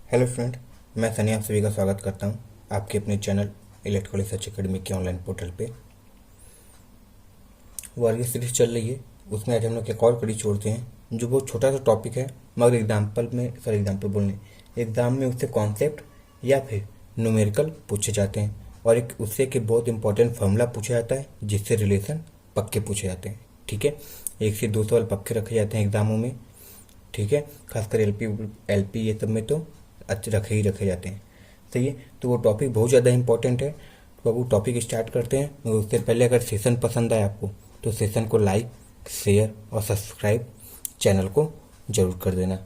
Hello friend, मैं सनी आप सभी का स्वागत करता हूं आपके अपने चैनल इलेक्ट्रिकल सर्च एकेडमी के ऑनलाइन पोर्टल पे। वो आगे सीरीज चल रही है, उसमें आज हम लोग एक और कड़ी छोड़ते हैं जो बहुत छोटा सा टॉपिक है, मगर एग्जाम्पल बोलने एग्ज़ाम में उससे कॉन्सेप्ट या फिर न्यूमेरिकल पूछे जाते हैं, और एक उससे एक बहुत इंपॉर्टेंट फार्मूला पूछा जाता है जिससे रिलेशन पक्के पूछे जाते हैं। ठीक है, 1 से 2 सवाल पक्के रखे जाते हैं एग्जामों में। ठीक है, खासकर एलपी ये सब में तो अच्छे रखे जाते हैं। सही है, तो वो टॉपिक बहुत ज़्यादा इंपॉर्टेंट है। तो अब वो टॉपिक स्टार्ट करते हैं, मगर उससे पहले अगर सेशन पसंद आए आपको तो सेशन को लाइक, शेयर और सब्सक्राइब चैनल को जरूर कर देना।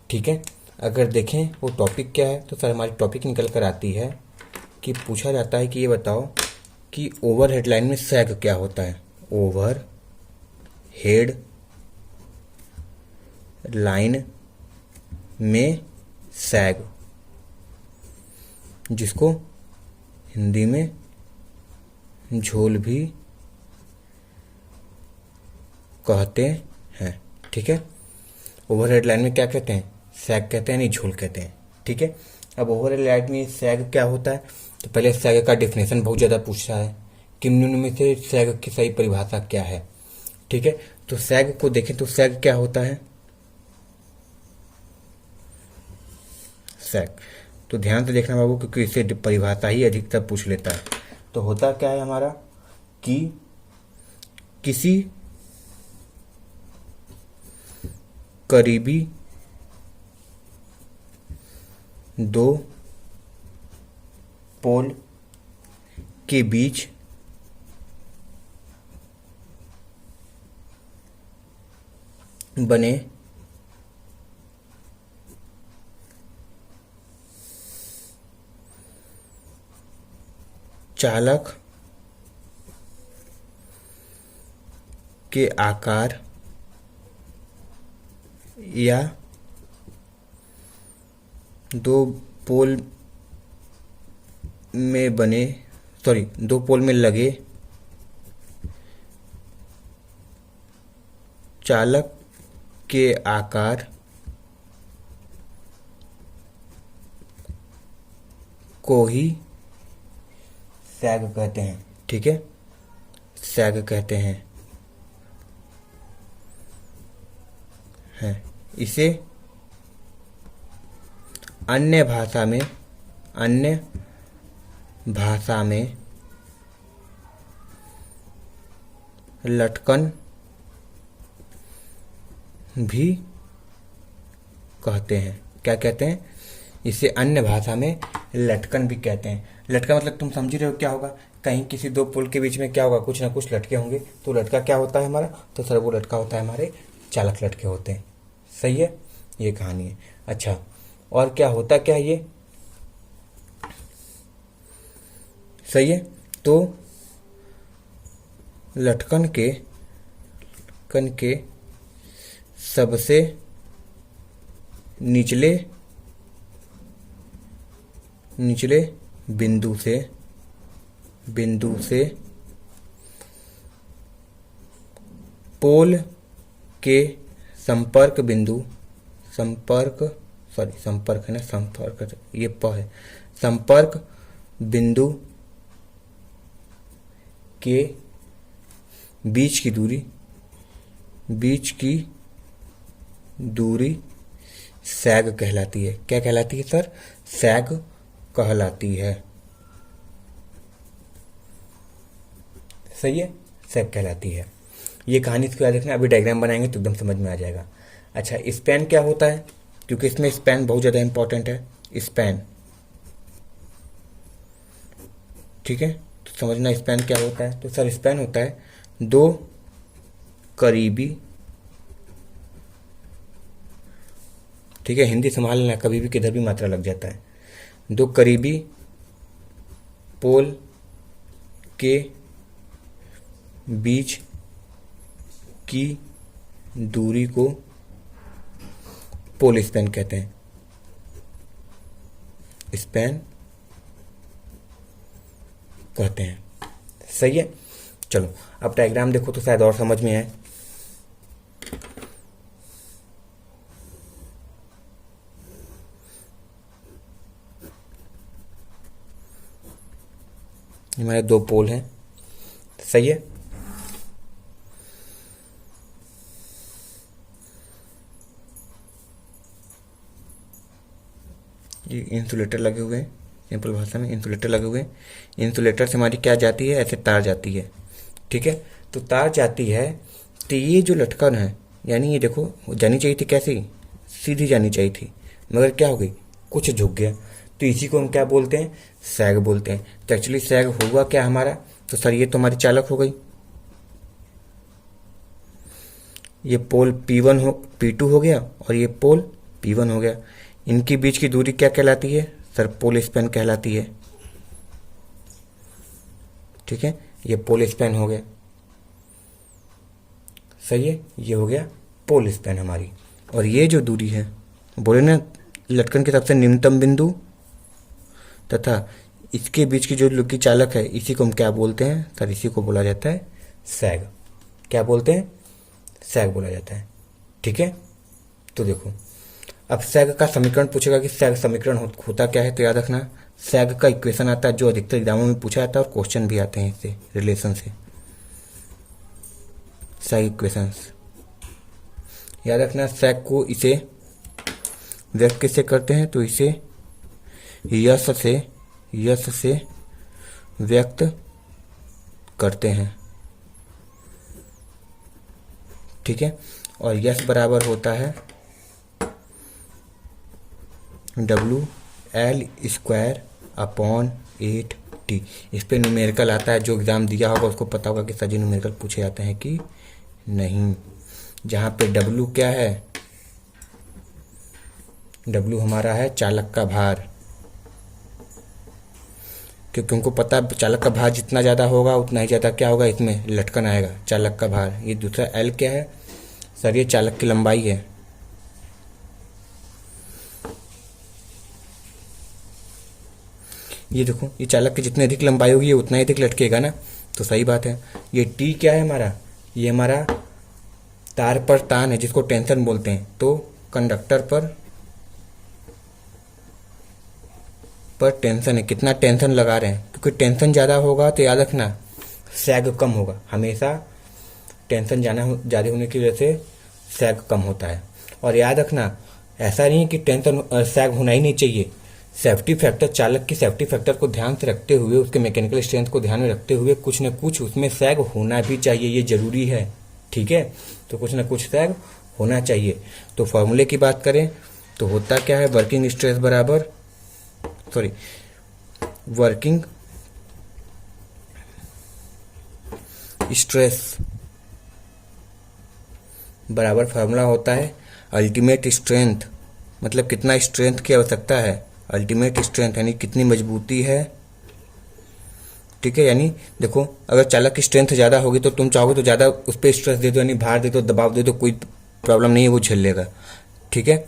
ठीक है, अगर देखें वो टॉपिक क्या है तो सर हमारी टॉपिक निकल कर आती है कि पूछा जाता है कि ये बताओ कि ओवर हेडलाइन में सैग क्या होता है। ओवर हेड लाइन में सैग, जिसको हिंदी में झोल भी कहते हैं। ठीक है, ओवरहेड लाइन में क्या कहते हैं? सैग कहते हैं, नहीं झोल कहते हैं। ठीक है, अब ओवरहेड लाइन में सैग क्या होता है तो पहले सैग का डेफिनेशन बहुत ज़्यादा पूछता है कि निम्न में से सैग की सही परिभाषा क्या है। ठीक है, तो सैग को देखें तो सैग क्या होता है। सैग तो ध्यान से देखना बाबू, क्योंकि इससे परिभाषा ही अधिकतर पूछ लेता है। तो होता क्या है हमारा कि किसी करीबी दो पोल के बीच बने चालक के आकार या दो पोल में बने दो पोल में लगे चालक के आकार को ही सैग कहते हैं। ठीक है, सैग कहते हैं इसे अन्य भाषा में लटकन भी कहते हैं। क्या कहते हैं? इसे अन्य भाषा में लटकन भी कहते हैं। लटका मतलब तुम समझ रहे हो क्या होगा? कहीं किसी दो पुल के बीच में क्या होगा, कुछ ना कुछ लटके होंगे। तो लटका क्या होता है हमारा? तो सर वो लटका होता है हमारे चालक लटके होते हैं। सही है, ये कहानी है। अच्छा, और क्या होता क्या है ये? सही है, तो लटकन के सबसे निचले बिंदु से पोल के संपर्क ये प है, संपर्क बिंदु के बीच की दूरी सैग कहलाती है। क्या कहलाती है सर? सैग कहलाती है। सही है, सैग कहलाती है। ये कहानी इसको याद रखना, अभी डायग्राम बनाएंगे तो एकदम समझ में आ जाएगा। अच्छा, स्पैन क्या होता है? क्योंकि इसमें स्पैन बहुत ज़्यादा इंपॉर्टेंट है। स्पैन, ठीक है, तो समझना स्पैन क्या होता है। तो सर स्पैन होता है दो करीबी, ठीक है, हिंदी संभाल लेना, कभी भी किधर भी मात्रा लग जाता है। दो करीबी पोल के बीच की दूरी को पोल स्पैन कहते हैं। स्पैन कहते हैं। सही है, चलो अब डायग्राम देखो तो शायद और समझ में आए। ये हमारे दो पोल हैं, सही है। ये इंसुलेटर लगे हुए हैं, सिंपल भाषा में इंसुलेटर लगे हुए हैं। इंसुलेटर से हमारी क्या जाती है, ऐसे तार जाती है, ठीक है। तो तार जाती है, तो ये जो लटकन है, यानी ये देखो जानी चाहिए थी कैसी, सीधी जानी चाहिए थी, मगर क्या हो गई, कुछ झुक गया। तो इसी को हम क्या बोलते हैं, सैग बोलते हैं। तो एक्चुअली सैग हुआ क्या हमारा, तो सर ये तो हमारी चालक हो गई, ये पोल P2 हो गया और ये पोल P1 हो गया। इनकी बीच की दूरी क्या कहलाती है, सर पोल स्पैन कहलाती है, ठीक है। ये पोल स्पैन हो गया, सही है, ये हो गया पोल स्पैन हमारी। और ये जो दूरी है, बोले ना लटकन के सबसे निम्नतम बिंदु तथा इसके बीच की जो लुकी चालक है, इसी को हम क्या बोलते हैं, सर इसी को बोला जाता है सैग। क्या बोलते हैं, सैग बोला जाता है, ठीक है। तो देखो अब सैग का समीकरण पूछेगा कि सैग समीकरण होता क्या है, तो याद रखना सैग का इक्वेशन आता है जो अधिकतर एग्जामों में पूछा जाता है और क्वेश्चन भी आते हैं इससे रिलेशन से, सैग इक्वेशंस। याद रखना सैग को इसे व्यक्त किससे करते हैं, तो इसे यश से व्यक्त करते हैं, ठीक है। और यश बराबर होता है WL²/8T। इस पे न्यूमेरिकल आता है, जो एग्ज़ाम दिया होगा उसको पता होगा कि सजी न्यूमेरिकल पूछे जाते हैं कि नहीं। जहाँ पे W क्या है, W हमारा है चालक का भार, क्योंकि उनको पता है चालक का भार जितना ज़्यादा होगा उतना ही ज़्यादा क्या होगा, इसमें लटकन आएगा, चालक का भार। ये दूसरा L क्या है, सर ये चालक की लंबाई है, ये देखो ये चालक की जितनी अधिक लंबाई होगी ये उतना ही अधिक लटकेगा ना, तो सही बात है। ये T क्या है हमारा, ये हमारा तार पर तान है जिसको टेंशन बोलते हैं। तो कंडक्टर पर टेंशन है, कितना टेंशन लगा रहे हैं, क्योंकि टेंशन ज़्यादा होगा तो याद रखना सैग कम होगा। हमेशा टेंशन ज़्यादा होने की वजह से सैग कम होता है। और याद रखना ऐसा नहीं है कि टेंशन सैग होना ही नहीं चाहिए, सेफ्टी फैक्टर, चालक की सेफ्टी फैक्टर को ध्यान से रखते हुए, उसके मैकेनिकल स्ट्रेंथ को ध्यान में रखते हुए कुछ न कुछ उसमें सैग होना भी चाहिए, ये जरूरी है, ठीक है। तो कुछ न कुछ सैग होना चाहिए। तो फॉर्मूले की बात करें तो होता क्या है, वर्किंग स्ट्रेस बराबर फार्मूला होता है अल्टीमेट स्ट्रेंथ, मतलब कितना स्ट्रेंथ की आवश्यकता है, अल्टीमेट स्ट्रेंथ यानी कितनी मजबूती है, ठीक है। यानी देखो अगर चालक की स्ट्रेंथ ज़्यादा होगी तो तुम चाहोगे तो ज़्यादा उस पर स्ट्रेस दे दो, यानी भार दे दो, दबाव दे दो, कोई प्रॉब्लम नहीं है, वो झेल लेगा, ठीक है।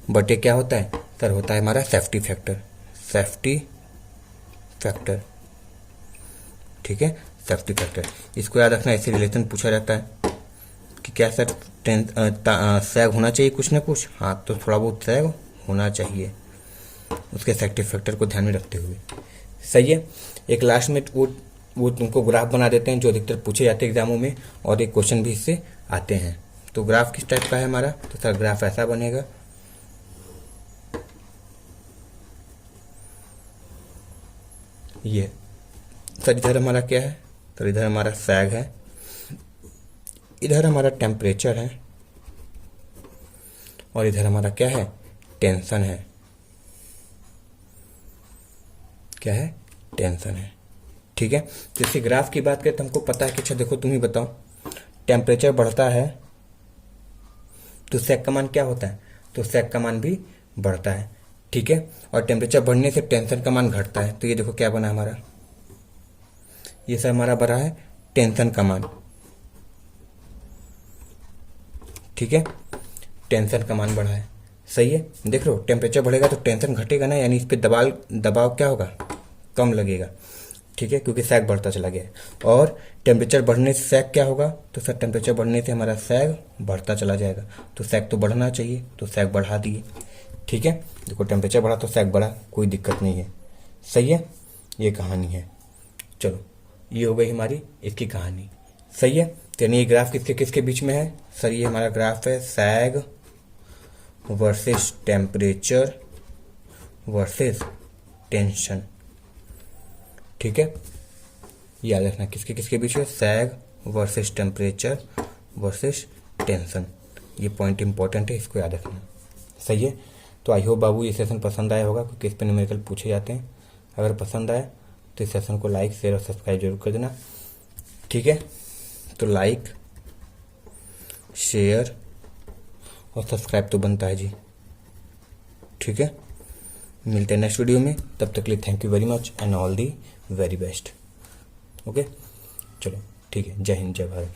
बट ये क्या होता है, सर होता है हमारा सेफ्टी फैक्टर, ठीक है, सेफ्टी फैक्टर। इसको याद रखना, ऐसे रिलेशन पूछा जाता है कि क्या सर सैग होना चाहिए कुछ ना कुछ, हाँ तो थोड़ा बहुत सैग होना चाहिए उसके सेफ्टी फैक्टर को ध्यान में रखते हुए, सही है। एक लास्ट में वो तुमको ग्राफ बना देते हैं जो अधिकतर पूछे जाते हैं एग्जामों में, और एक क्वेश्चन भी इससे आते हैं। तो ग्राफ किस टाइप का है हमारा, तो सर ग्राफ ऐसा बनेगा, ये सर इधर हमारा क्या है, तो इधर हमारा सैग है, इधर हमारा टेम्परेचर है, और इधर हमारा क्या है, टेंशन है, क्या है, टेंशन है, ठीक है। तो इसी ग्राफ की बात करें तो हमको पता है कि अच्छा देखो तुम ही बताओ, टेम्परेचर बढ़ता है तो सैग का मान क्या होता है, तो सैग का मान भी बढ़ता है, ठीक है। और टेम्परेचर बढ़ने से टेंशन का मान घटता है। तो ये देखो क्या बना हमारा, ये सर हमारा बढ़ा है टेंशन का मान, ठीक है, टेंशन का मान बढ़ा है, सही है। देख लो टेम्परेचर बढ़ेगा तो टेंशन घटेगा ना, यानी इस पे दबाव क्या होगा, कम लगेगा, ठीक है, क्योंकि सैग बढ़ता चला गया। और टेम्परेचर बढ़ने से सैग क्या होगा, तो सर टेम्परेचर बढ़ने से हमारा सैग बढ़ता चला जाएगा, तो सैग तो बढ़ना चाहिए, तो सैग बढ़ा दिए, ठीक है। देखो टेम्परेचर बढ़ा तो सैग बढ़ा, कोई दिक्कत नहीं है, सही है, ये कहानी है। चलो, ये हो गई हमारी इसकी कहानी। सही है। तो यानी ये ग्राफ किसके किसके बीच में है सर? ये हमारा ग्राफ है सैग वर्सेस टेम्परेचर वर्सेस टेंशन। ठीक है, याद रखना किसके किसके बीच है, सैग वर्सेस टेम्परेचर वर्सेस टेंशन। ये पॉइंट इंपॉर्टेंट है, इसको याद रखना। सही है। तो आई होप बाबू ये सेशन पसंद आया होगा, क्योंकि इस पर न्यूमेरिकल पूछे जाते हैं। अगर पसंद आया तो इस सेशन को लाइक शेयर और सब्सक्राइब जरूर कर देना। ठीक है, तो लाइक शेयर और सब्सक्राइब तो बनता है जी। ठीक है, मिलते हैं नेक्स्ट वीडियो में। तब तक के लिए thank you very much and all the very best. Okay, चलो ठीक है, जय हिंद जय भारत।